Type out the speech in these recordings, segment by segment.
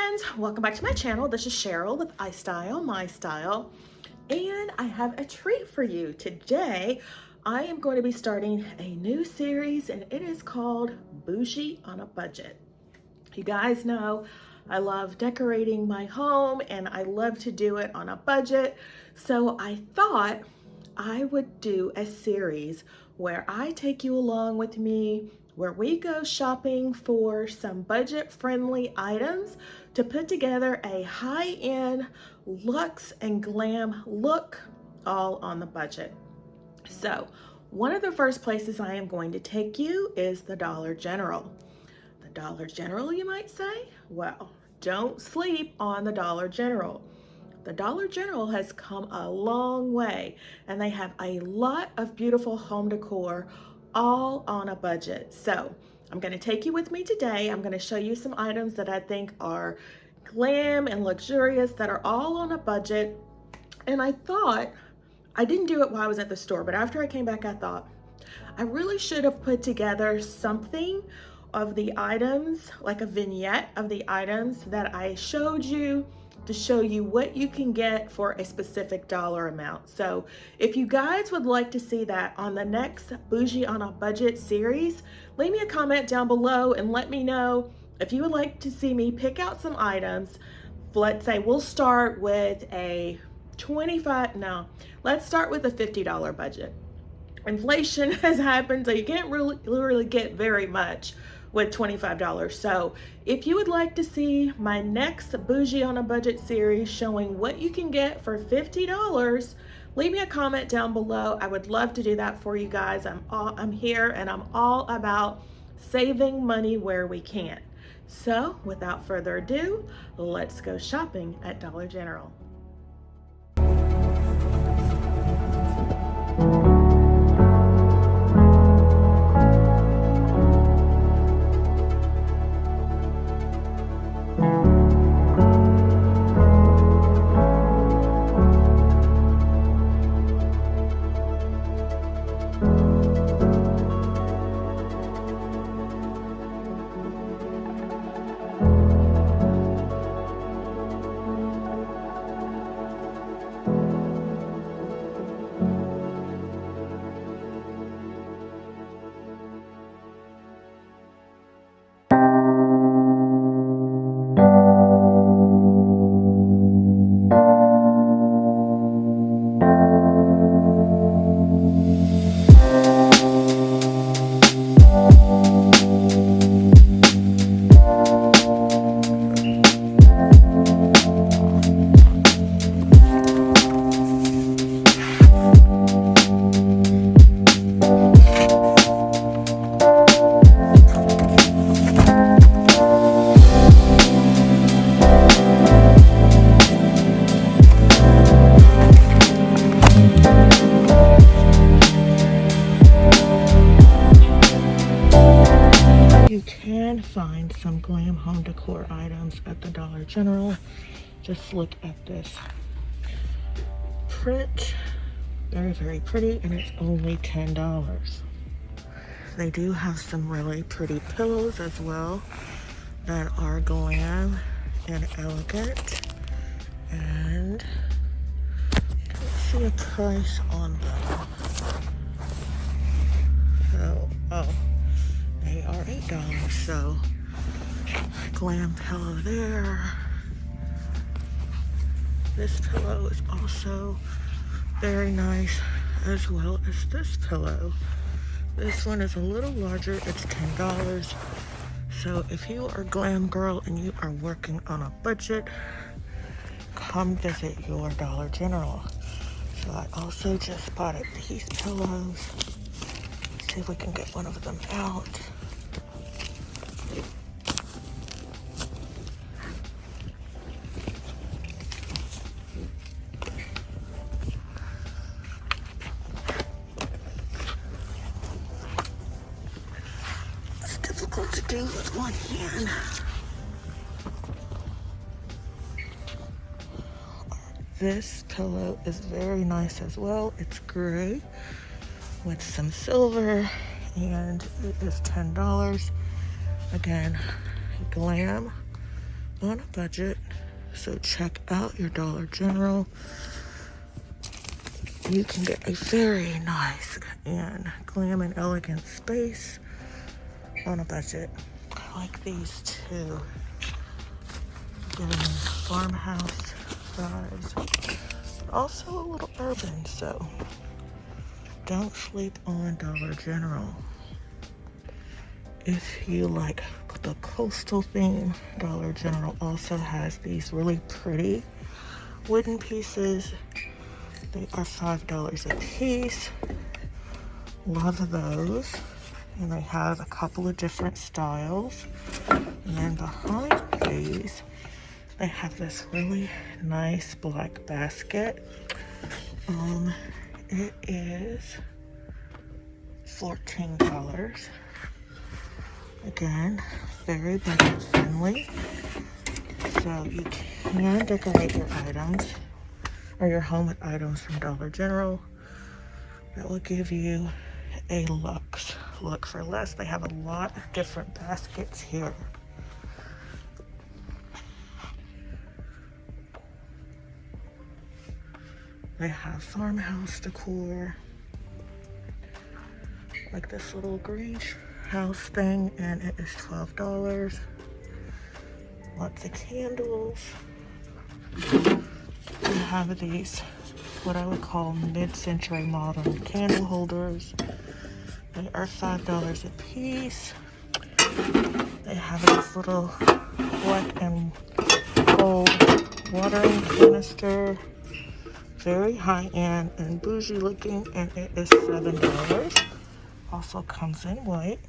friends, welcome back to my channel. This is Sheryl with iStylEMYSTYLE, and I have a treat for you. Today I am going to be starting a new series, and it is called Bougie on a Budget. You guys know I love decorating my home and I love to do it on a budget, so I thought I would do a series where I take you along with me, where we go shopping for some budget-friendly items to put together a high-end luxe and glam look, all on the budget. So one of the first places I am going to take you is the Dollar General. The Dollar General, you might say? Well, don't sleep on the Dollar General. The Dollar General has come a long way, and they have a lot of beautiful home decor all on a budget. So I'm going to take you with me today. I'm going to show you some items that I think are glam and luxurious that are all on a budget. And I thought, I didn't do it while I was at the store, but after I came back, I thought I really should have put together something of the items, like a vignette of the items that I showed you, to show you what you can get for a specific dollar amount. So if you guys would like to see that on the next Bougie on a Budget series, leave me a comment down below and let me know if you would like to see me pick out some items. Let's say we'll start with a let's start with a $50 budget. Inflation has happened, so you can't really get very much with $25. So if you would like to see my next Bougie on a Budget series showing what you can get for $50, leave me a comment down below. I would love to do that for you guys. I'm here and I'm all about saving money where we can. So without further ado, let's go shopping at Dollar General. Find some glam home decor items at the Dollar General. Just look at this print. Very pretty, and it's only $10. They do have some really pretty pillows as well that are glam and elegant, and let's see a price on them. They are $8, so glam pillow there. This pillow is also very nice, as well as this pillow. This one is a little larger, it's $10. So if you are a glam girl and you are working on a budget, come visit your Dollar General. So I also just bought these pillows. See if we can get one of them out. It's difficult to do with one hand. This pillow is very nice as well. It's gray with some silver, and it is $10. Again, glam on a budget. So check out your Dollar General. You can get a very nice and glam and elegant space on a budget. I like these too. Giving farmhouse vibes, but also a little urban, so don't sleep on Dollar General. If you like the coastal theme, Dollar General also has these really pretty wooden pieces. They are $5 a piece. Love those. And they have a couple of different styles. And then behind these, they have this really nice black basket. It is $14. Again, very budget friendly. So you can decorate your items or your home with items from Dollar General. That will give you a luxe look for less. They have a lot of different baskets here. They have farmhouse decor, like this little greenhouse thing, and it is $12. Lots of candles. We have these, what I would call mid-century modern candle holders. They are $5 a piece. They have this little black and gold watering canister. Very high-end and bougie looking, and it is $7. Also comes in white.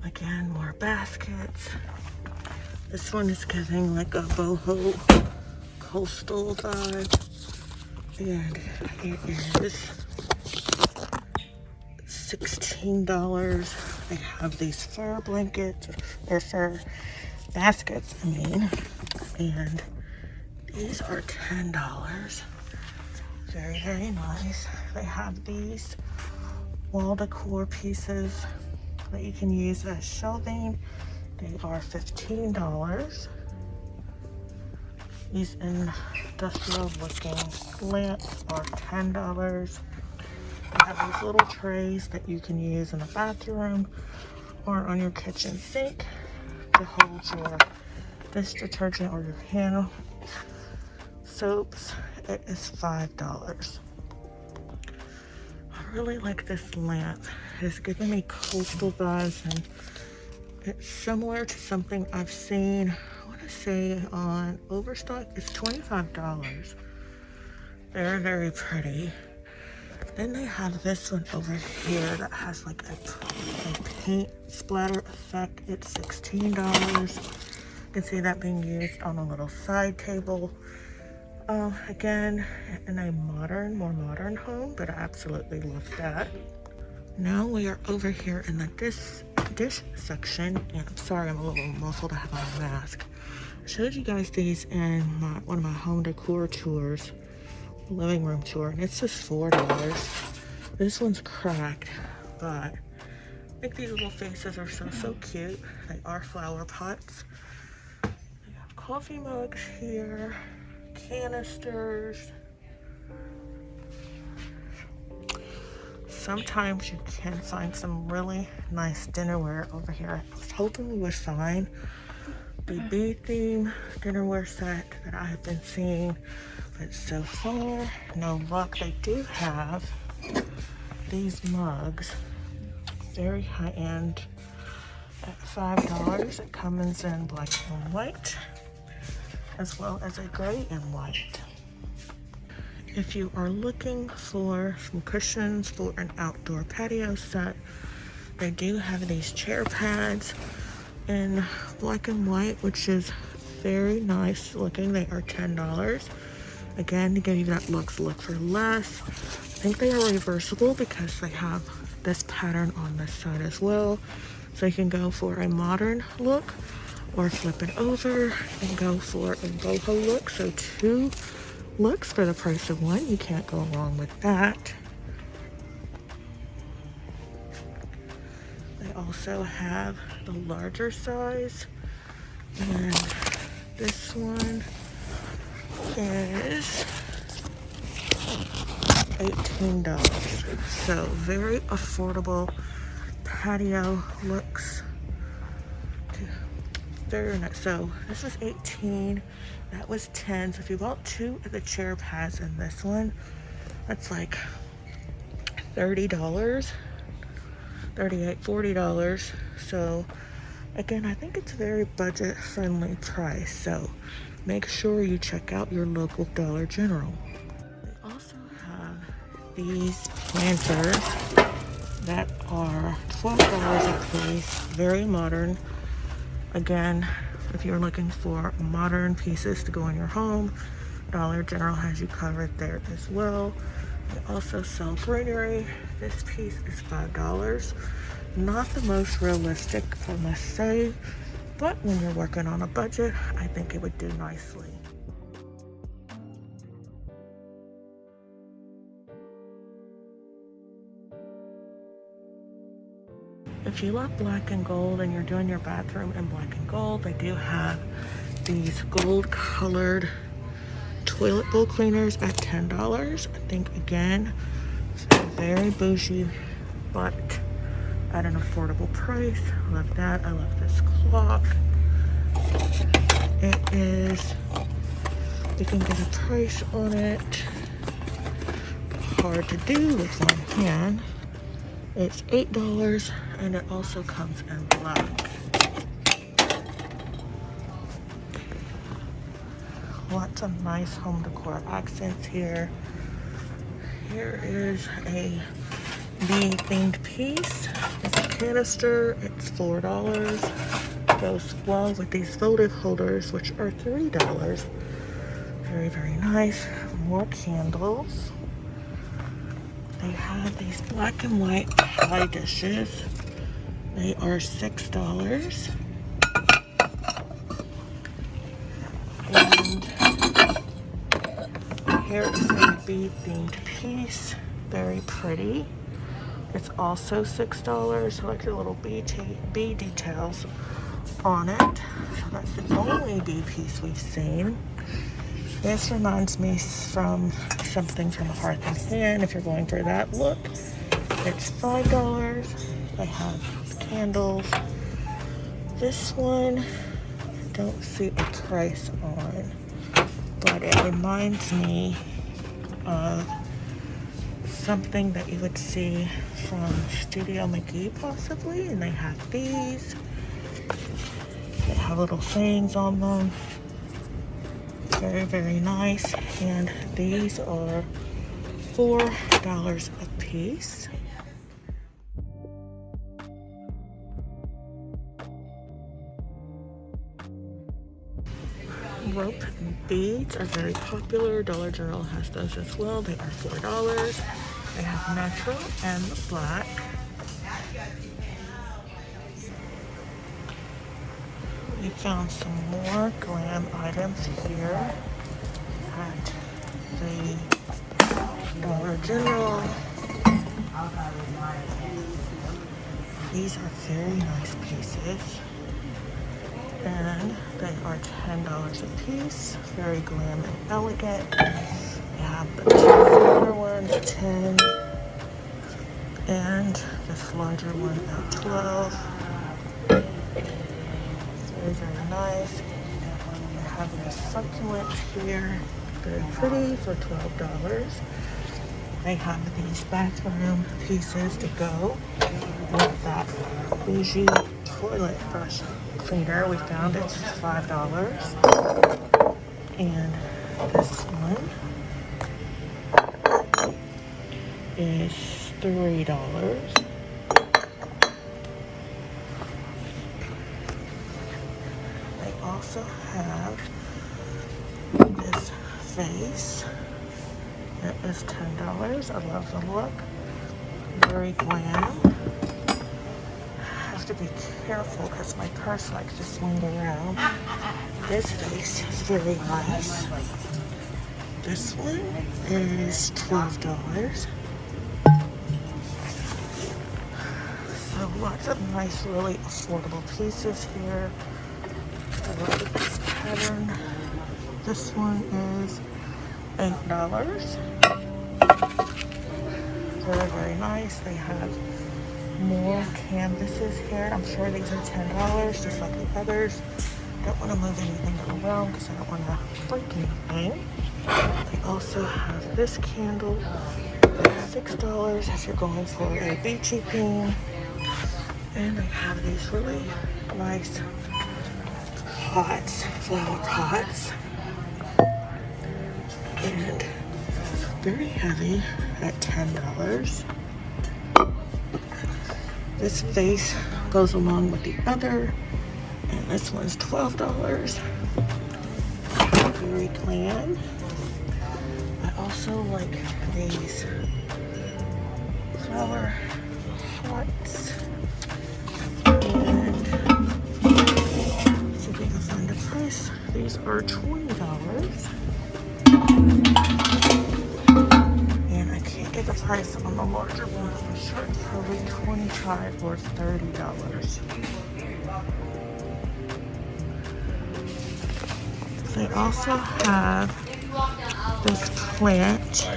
Again, more baskets. This one is giving like a boho coastal vibe, and it is $16. They have these fur blankets, or fur baskets, I mean, and these are $10. Very, very nice. They have these wall decor pieces that you can use as shelving. They are $15. These industrial looking lamps are $10. They have these little trays that you can use in the bathroom or on your kitchen sink to hold your dish detergent or your hand soaps. It is $5. I really like this lamp. It's giving me coastal vibes, and it's similar to something I've seen, I want to say on Overstock. It's $25. Very, very pretty. Then they have this one over here that has like a paint splatter effect. It's $16. You can see that being used on a little side table. Again, in a more modern home, but I absolutely love that. Now we are over here in the dish section, and I'm sorry I'm a little muffled, I have on a mask. I showed you guys these in one of my home decor tours, living room tour, and it's just $4. This one's cracked, but I think these little faces are so cute. They are flower pots. They have coffee mugs here, canisters. Sometimes you can find some really nice dinnerware over here. I was hoping we would find the bee theme dinnerware set that I have been seeing, but so far, no luck. They do have these mugs, very high end, at $5. It comes in black and white, as well as a gray and white. If you are looking for some cushions for an outdoor patio set, they do have these chair pads in black and white, which is very nice looking. They are $10. Again, to give you that Luxe look for less. I think they are reversible because they have this pattern on this side as well. So you can go for a modern look or flip it over and go for a boho look. So two looks for the price of one. You can't go wrong with that. also have the larger size, and this one is $18. So very affordable patio looks. Very nice. So this was 18, that was 10. So if you bought two of the chair pads in this one, that's like $30, $38, $40. So again, I think it's a very budget friendly price. So make sure you check out your local Dollar General. They also have these planters that are $12 a piece, very modern. Again, if you're looking for modern pieces to go in your home, Dollar General has you covered there as well. They also sell greenery. This piece is $5. Not the most realistic, I must say, but when you're working on a budget, I think it would do nicely. If you love black and gold and you're doing your bathroom in black and gold, they do have these gold colored toilet bowl cleaners at $10. I think, again, it's very bougie, but at an affordable price. I love that. I love this clock. It is, you can get a price on it. Hard to do with one hand. It's $8, and it also comes in black. Lots of nice home decor accents here. Here is a bee-themed piece. It's a canister. It's $4. Goes well with these votive holders, which are $3. Very, very nice. More candles. They have these black and white pie dishes. They are $6. And here is a bee-themed piece. Very pretty. It's also $6. I like your little bee details on it. So that's the only bee piece we've seen. This reminds me from something from the Hearth and Hand. If you're going for that look, it's $5. They have candles. This one, I don't see a price on, but it reminds me of something that you would see from Studio McGee possibly, and they have these. They have little sayings on them. Very, very nice. And these are $4 a piece. Rope beads are very popular. Dollar General has those as well. They are $4. They have natural and black. We found some more Glam items here at the Dollar General. These are very nice pieces, and they are $10 a piece. Very glam and elegant. We have the $2 one at $10, and this larger one at $12. Very, very nice. We have this succulent here, very pretty, for $12. They have these bathroom pieces to go with that bougie toilet brush cleaner. We found it's $5. And this one is $3. Also have this vase. It is $10. I love the look. Very glam. I have to be careful because my purse likes to swing around. This vase is very nice. This one is $12. So So lots of nice, really affordable pieces here. I like this pattern. This one is $8. Very, very nice. They have more canvases here. I'm sure these are $10, just like the others. Don't want to move anything around because I don't want to break anything. They also have this candle, $6 if you're going for a beachy theme. And they have these really nice pots, flower pots. And very heavy at $10. This vase goes along with the other, and this one's $12. Very Glam. I also like these flower pots. And see if we can find a price. These are $20. And I can't get the price on the larger one for sure. It's probably $25 or $30. They also have this plant,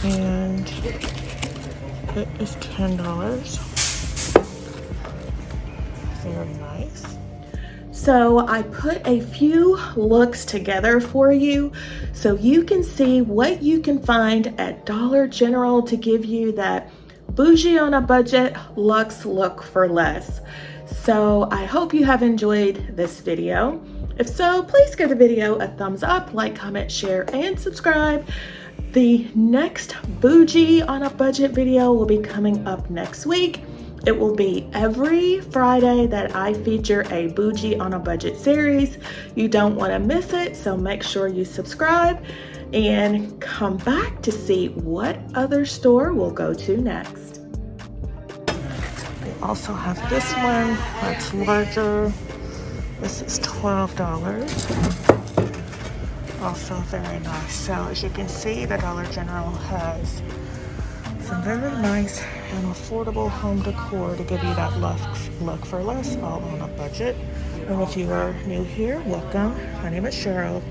and it is $10. Very nice. So I put a few looks together for you so you can see what you can find at Dollar General to give you that bougie on a budget luxe look for less. So I hope you have enjoyed this video. If so, please give the video a thumbs up, like, comment, share, and subscribe. The next bougie on a budget video will be coming up next week. It will be every Friday that I feature a bougie on a budget series. You don't want to miss it, so make sure you subscribe and come back to see what other store we'll go to next. They also have this one that's larger. This is $12. Also very nice. So as you can see, the Dollar General has some very nice and affordable home decor to give you that look for less, all on a budget. And if you are new here, welcome. My name is Sheryl.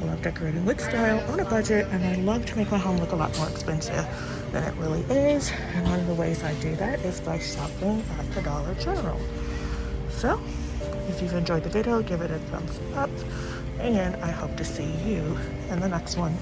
I love decorating with style on a budget, and I love to make my home look a lot more expensive than it really is. And one of the ways I do that is by shopping at the Dollar General. So if you've enjoyed the video, give it a thumbs up, and I hope to see you in the next one.